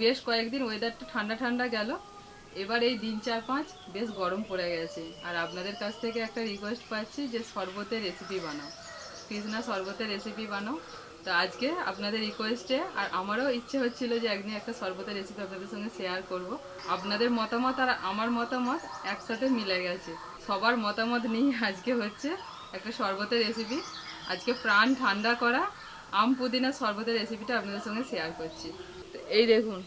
বেশ কয়েকদিন ওয়েদারটা ঠান্ডা ঠান্ডা গেল, এবার এই দিন 4-5 বেশ গরম পড়ে গেছে। আর আপনাদের কাছ থেকে একটা রিকোয়েস্ট পাচ্ছি যে শরবতের রেসিপি বানাও, কৃষ্ণা শরবতের রেসিপি বানাও। তো আজকে আপনাদের রিকোয়েস্টে আর আমারও ইচ্ছে হচ্ছিল যে একদিন একটা শরবতের রেসিপি আপনাদের সঙ্গে শেয়ার করব। আপনাদের মতামত আর আমার মতামত একসাথে মিলে গেছে, সবার মতামত নিয়ে আজকে হচ্ছে একটা শরবতের রেসিপি। আজকে প্রাণ ঠান্ডা করা আম পুদিনা শরবতের রেসিপিটা আপনাদের সঙ্গে শেয়ার করছি। এই দেখুন,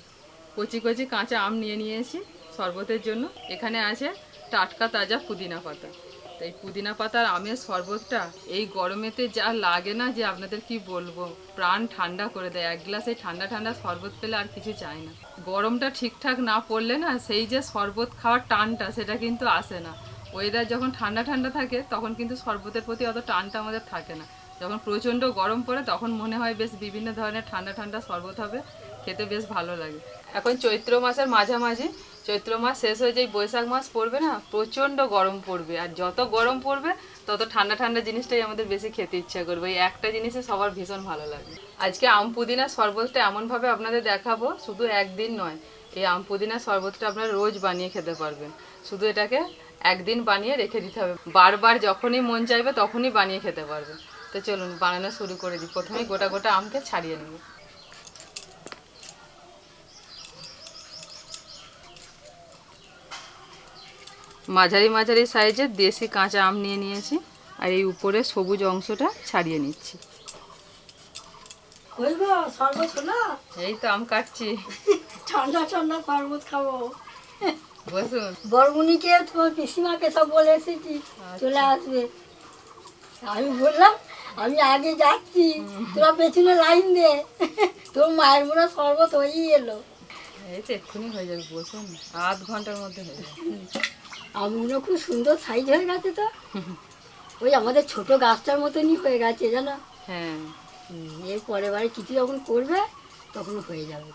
কচি কচি কাঁচা আম নিয়ে নিয়েছি শরবতের জন্য। এখানে আছে টাটকা তাজা পুদিনা পাতা। তো এই পুদিনা পাতার আমের শরবতটা এই গরমেতে যা লাগে না যে আপনাদের কি বলবো, প্রাণ ঠান্ডা করে দেয়। এক গ্লাস এই ঠান্ডা ঠান্ডা শরবত পেলে আর কিছু চাই না। গরমটা ঠিকঠাক না পড়লে না সেই যে শরবত খাওয়ার টানটা সেটা কিন্তু আসে না। ওয়েদার যখন ঠান্ডা ঠান্ডা থাকে তখন কিন্তু শরবতের প্রতি অত টানটা আমাদের থাকে না। যখন প্রচণ্ড গরম পড়ে তখন মনে হয় বেশ বিভিন্ন ধরনের ঠান্ডা ঠান্ডা শরবত হবে, খেতে বেশ ভালো লাগে। এখন চৈত্র মাসের মাঝামাঝি, চৈত্র মাস শেষ হয়ে যায়, বৈশাখ মাস পড়বে না, প্রচণ্ড গরম পড়বে। আর যত গরম পড়বে তত ঠান্ডা ঠান্ডা জিনিসটাই আমাদের বেশি খেতে ইচ্ছা করবে। এই একটা জিনিসে সবার ভীষণ ভালো লাগে। আজকে আম পুদিনা শরবতটা এমনভাবে আপনাদের দেখাবো, শুধু একদিন নয়, এই আম পুদিনা শরবতটা আপনারা রোজ বানিয়ে খেতে পারবেন। শুধু এটাকে একদিন বানিয়ে রেখে দিতে হবে, বারবার যখনই মন চাইবে তখনই বানিয়ে খেতে পারবে। তো চলুন বানানো শুরু করে দিই। প্রথমেই গোটা গোটা আমকে ছাড়িয়ে নেব। মাঝারি মাঝারি সাইজের দেশি কাঁচা আম নিয়ে নিয়েছি, আর এই উপরে সবুজ অংশটা ছাড়িয়ে নিচ্ছি। এই তো আম কাটছি, ঠান্ডা ঠান্ডা শরবত খাবো। বসুন। বরগুনিকে তোমার পিসিমাকে সব বলে এসেছি চলে আসবে। আমি বললাম আমি আগে যাচ্ছি, তোরা পেছনে লাইন দে, তোর মায়ের মনে শরবত হয়েই এলো। এই তো এক্ষুনি হয়ে যাবে, বসুন, আধ ঘন্টার মধ্যে হয়ে যাবে। আমগুলো খুব সুন্দর সাইজ হয়ে গেছে তো, ওই আমাদের ছোট গাছটার মতনই হয়ে গেছে জানো। হ্যাঁ, এর পরের বারে কিছু যখন করবে তখন হয়ে যাবে।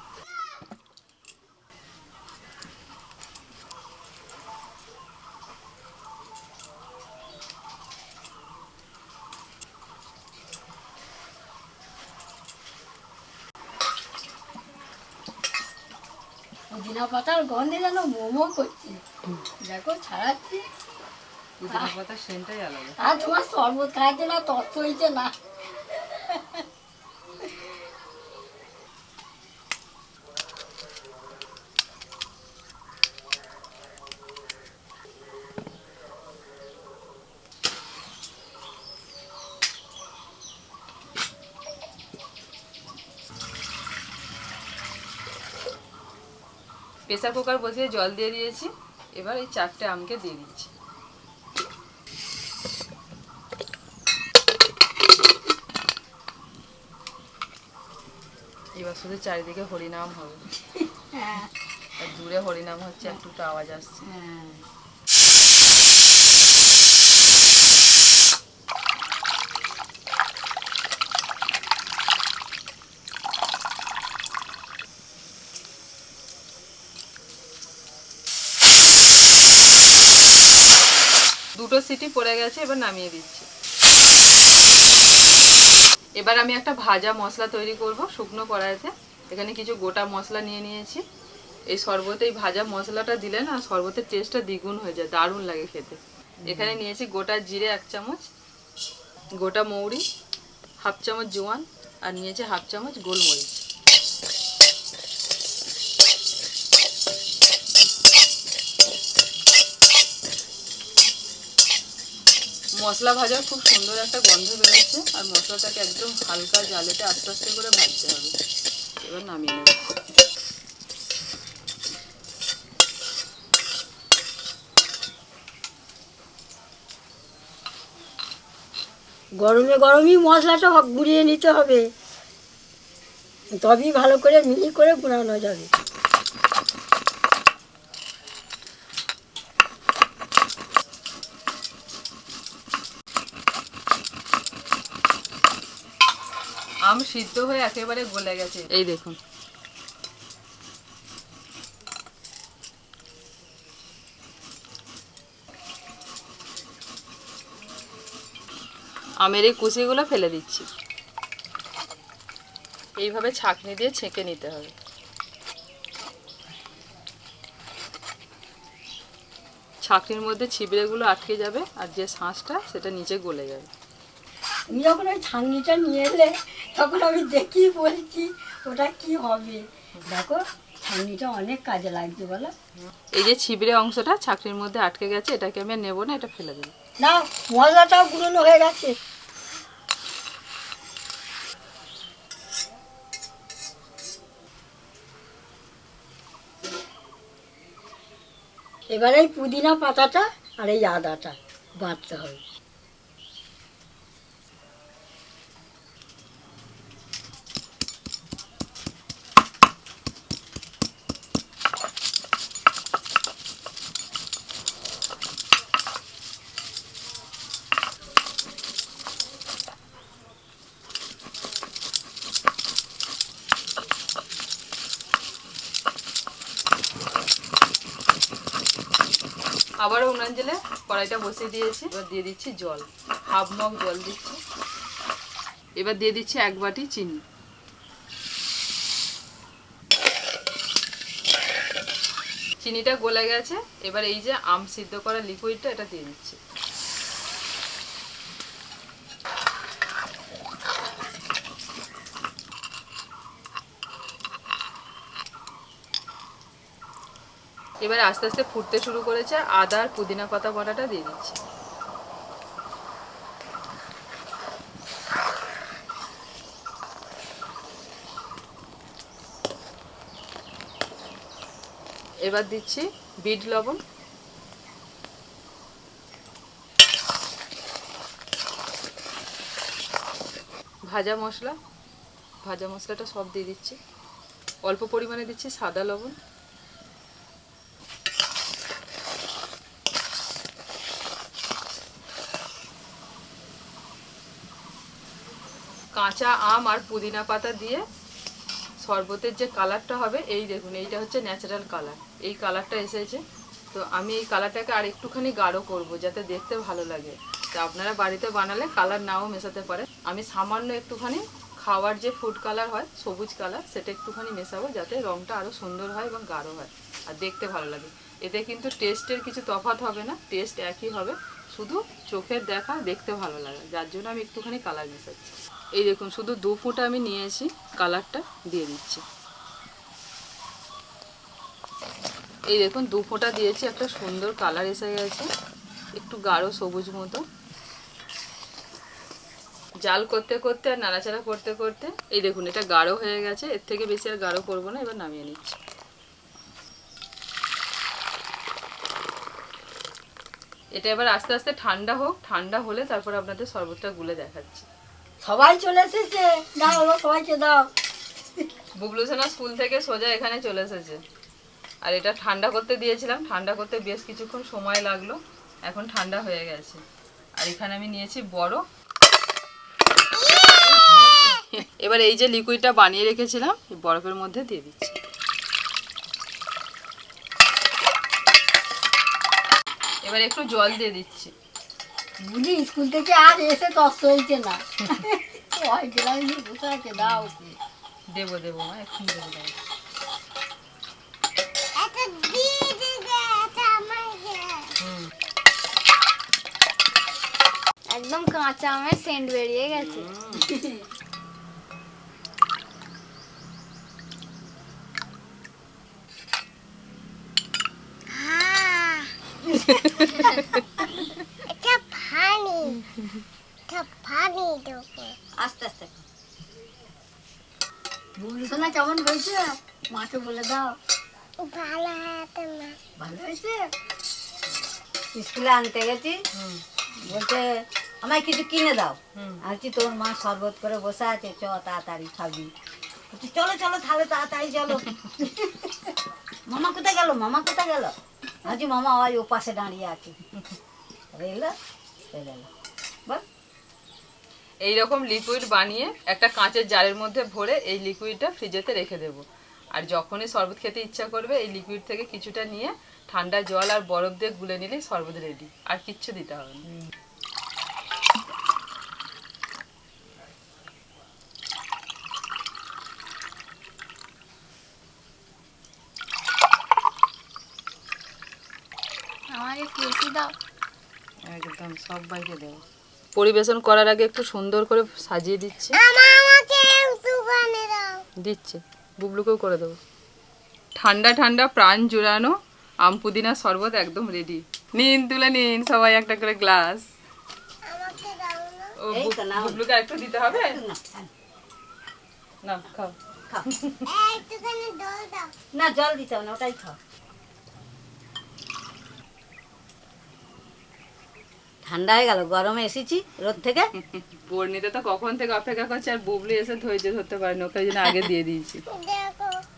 পুদিনা পাতার গন্ধে যেন মোমো করছি, দেখো ছাড়াচ্ছি। পুদিনা পাতার সেন্টটাই আলাদা। আর তোমার শরবত খাইছে না, তত্ত্ব হয়েছে না। প্রেসার কুকার বসিয়ে জল দিয়ে দিয়েছি, এবার এই 4টে আমকে দিয়ে দিচ্ছি। এবার শুধু চারিদিকে হরিনাম হবে, আর দূরে হরিনাম হচ্ছে, একটু আওয়াজ আসছে। দুটো সিটি পড়ে গেছে, এবার নামিয়ে দিচ্ছি। এবার আমি একটা ভাজা মশলা তৈরি করব শুকনো কড়াইতে। এখানে কিছু গোটা মশলা নিয়ে নিয়েছি। এই শরবতে এই ভাজা মশলাটা দিলে না শরবতের টেস্টটা দ্বিগুণ হয়ে যায়, দারুণ লাগে খেতে। এখানে নিয়েছি গোটা জিরে 1 চামচ, গোটা মৌরি 1/2 চামচ জোয়ান, আর নিয়েছি 1/2 চামচ গোলমরিচ। মশলা ভাজার খুব সুন্দর একটা গন্ধ বেরোচ্ছে, আর মশলাটাকে একদম হালকা জালেতে আস্তে আস্তে করে ভাজতে হবে। এবার নামিয়ে নেব। গরমে গরমই মশলাটা গুঁড়িয়ে নিতে হবে, তবেই ভালো করে মিহি করে গুঁড়ানো যাবে। আম সিদ্ধ হয়ে একেবারে গলে গেছে, এই দেখুন। আমের এই কুচিগুলো ফেলে দিচ্ছি। এইভাবে ছাঁকনি দিয়ে ছেঁকে নিতে হবে। ছাঁকনির মধ্যে ছিবড়েগুলো আটকে যাবে আর যে শাঁসটা সেটা নিচে গলে যাবে। তুমি যখন ওই ছাঁকনিটা নিয়ে এলে তখন আমি দেখি বলছি ওটা কি হবে। দেখো ছাঁকনিটা অনেক কাজে লাগছে বলো। এই যে ছিবড়ে অংশটা ছাঁকনির মধ্যে আটকে গেছে, এটাকে আমি আর নেবো না, এটা ফেলে দেবো। না, মশলাটাও গুঁড়ো হয়ে গেছে। এবারে এই পুদিনা পাতাটা আর এই আদাটা বাটতে হবে। আবারও উনান জেলে কড়াইটা বসিয়ে দিয়েছি। এবার দিয়ে দিচ্ছি জল, হাফ মগ জল দিচ্ছি। এবার দিয়ে দিচ্ছি 1 বাটি চিনি। চিনিটা গলে গেছে। এবার এই যে আম সিদ্ধ করা লিকুইডটা এটা দিয়ে দিচ্ছি। এবার আস্তে আস্তে ফুটতে শুরু করেছে। আদা আর পুদিনা পাতা বাটাটা দিয়ে দিচ্ছি। এবার দিচ্ছি বিট লবণ, ভাজা মশলাটা সব দিয়ে দিচ্ছি। অল্প পরিমাণে দিচ্ছি সাদা লবণ, কাঁচা আম আর পুদিনা পাতা দিয়ে শরবতের যে কালারটা হবে, এই দেখুন এইটা হচ্ছে ন্যাচারাল কালার। এই কালারটা এসেছে। তো আমি এই কালারটাকে আর একটুখানি গাঢ় করব যাতে দেখতে ভালো লাগে। তো আপনারা বাড়িতে বানালে কালার নাও মেশাতে পারেন। আমি সামান্য একটুখানি খাওয়ার যে ফুড কালার হয় সবুজ কালার, সেটা একটুখানি মেশাবো যাতে রঙটা আরও সুন্দর হয় এবং গাঢ় হয় আর দেখতে ভালো লাগে। এতে কিন্তু টেস্টের কিছু তফাৎ হবে না, টেস্ট একই হবে, শুধু চোখের দেখা দেখতে ভালো লাগে, যার জন্য আমি একটুখানি কালার মেশাচ্ছি। এই দেখুন শুধু 2 ফোঁটা আমি নিয়েছি, কালারটা দিয়ে দিচ্ছি। এই দেখুন 2 ফোঁটা দিয়েছি, একটা সুন্দর কালার এসে গেছে, একটু গাঢ় সবুজ মতো। জাল করতে করতে আর নাড়াচাড়া করতে করতে এই দেখুন এটা গাঢ় হয়ে গেছে। এর থেকে বেশি আর গাঢ় করবো না। এবার নামিয়ে নিচ্ছি। এটা এবার আস্তে আস্তে ঠান্ডা হোক, ঠান্ডা হলে তারপর আপনাদের শরবতটা গুলে দেখাচ্ছি। সবাই চলে এসেছে, দাও ওরা সবাইকে দাও। বুবলু সোনা স্কুল থেকে সোজা এখানে চলে এসেছে। আর এটা ঠান্ডা করতে দিয়েছিলাম, ঠান্ডা করতে বেশ কিছুক্ষণ সময় লাগলো, এখন ঠান্ডা হয়ে গেছে। আর এখানে আমি নিয়েছি বরফ। এবার এই যে লিকুইডটা বানিয়ে রেখেছিলাম এই বরফের মধ্যে দিয়ে দিচ্ছি। এবার একটু জল দিয়ে দিচ্ছি। বুঝি স্কুল থেকে আর এসে কষ্ট হয়েছে না। ওই গেলাম বসে আছে, দাও। দেবো দেবো মা, এখন দেবো। একদম কাঁচা আমের সেন্ট বেরিয়ে গেছে। আস্তে আস্তে বুবলু সোনা কেমন হয়েছে মাকে বলে দাও। ভালো হয়েছে। স্কুলে আনতে গেছি, বলতে আমায় কিছু কিনে দাও। আছি তোর মা শরবত করে বসে আছে, চ তাড়াতাড়ি খাবি। বলছি, চলো চলো তাহলে তাড়াতাড়ি চলো। মামা কোথায় গেল, মামা কোথায় গেল? আছি মামা ওই ও পাশে দাঁড়িয়ে আছে। এলো চলে এলো। বল এইরকম লিকুইড বানিয়ে একটা কাঁচের জারের মধ্যে ভরে এই লিকুইডটা ফ্রিজেতে রেখে দেব। আর যখনই শরবত খেতে ইচ্ছা করবে এই লিকুইড থেকে কিছুটা নিয়ে ঠান্ডা জল আর বরফ দিয়ে গুলে নিলেই শরবত রেডি, আর কিচ্ছু দিতে হবে না। আমার বেশি দাও। একদম সবাইকে দেবো। পরিবেশন করার আগে একটু সুন্দর করে সাজিয়ে দিচ্ছি। দিচ্ছে, বুবলুকেও করে দেবো। ঠান্ডা ঠান্ডা প্রাণ জুড়ানো আম পুদিনা শরবত একদম রেডি। নিন, তুলে নিন সবাই একটা করে গ্লাস। ও এই তো নাও। বুবলুকে একটু দিতে হবে। না খাও। খাও। না জল দিতে হবে না, ওটাই খাও। ঠান্ডা হয়ে গেল, গরমে এসেছি রোদ থেকে। পূর্ণিতে তো কখন থেকে অপেক্ষা করছে, আর বুবলু এসে ধৈর্য ধরতে পারেনি, ওকে ওই জন্য আগে দিয়ে দিয়েছি।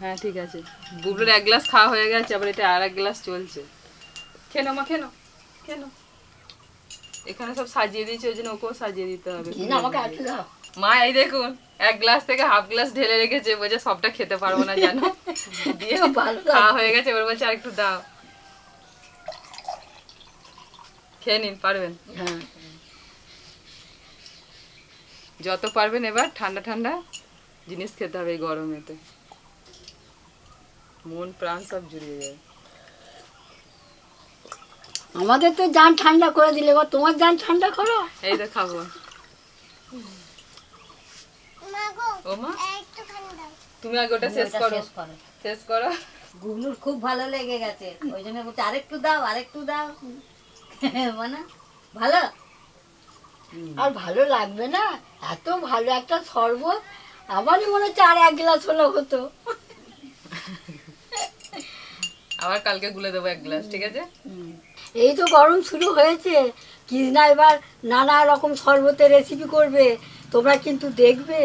হ্যাঁ ঠিক আছে, বুবলুর এক গ্লাস খাওয়া হয়ে গেছে, আবার এটা আর এক গ্লাস চলছে। খেনো মা, খেনো খেনো। এখানে সব সাজিয়ে দিয়েছে, ওই জন্য ওকেও সাজিয়ে দিতে হবে। আমাকে একটু দাও। মা এই দেখুন, এক গ্লাস থেকে হাফ গ্লাস ঢেলে রেখেছে, বলছে সবটা খেতে পারবো না জানো। দিয়ে ভালো খাওয়া হয়ে গেছে, এবার বলছে আর একটু দাও। খেয়ে নিন, পারবেন। হ্যাঁ, যত পারবেন এবার ঠান্ডা ঠান্ডা জিনিস খেতে হবে এই গরমেতে, মন প্রাণ সব জুড়িয়ে যায়। আমাদের তো জান ঠান্ডা করে দিলে, এবার তোমার জান ঠান্ডা করো। এই তো খাবো। ও মা, তুমি আগে ওটা শেষ করো, শেষ করো। শেষ করো। গুগলুর খুব ভালো লেগে গেছে, ওই জন্য বলছে আরেকটু দাও আরেকটু দাও। মানে ভালো। আর ভালো লাগবে না? এত ভালো একটা শরবত, আমারই মনে হচ্ছে আর এক গ্লাস হলো হতো। আবার কালকে গুলে দেবো এক গ্লাস, ঠিক আছে? এই তো গরম শুরু হয়েছে, কৃষ্ণা এবার নানা রকম শরবতের রেসিপি করবে, তোমরা কিন্তু দেখবে।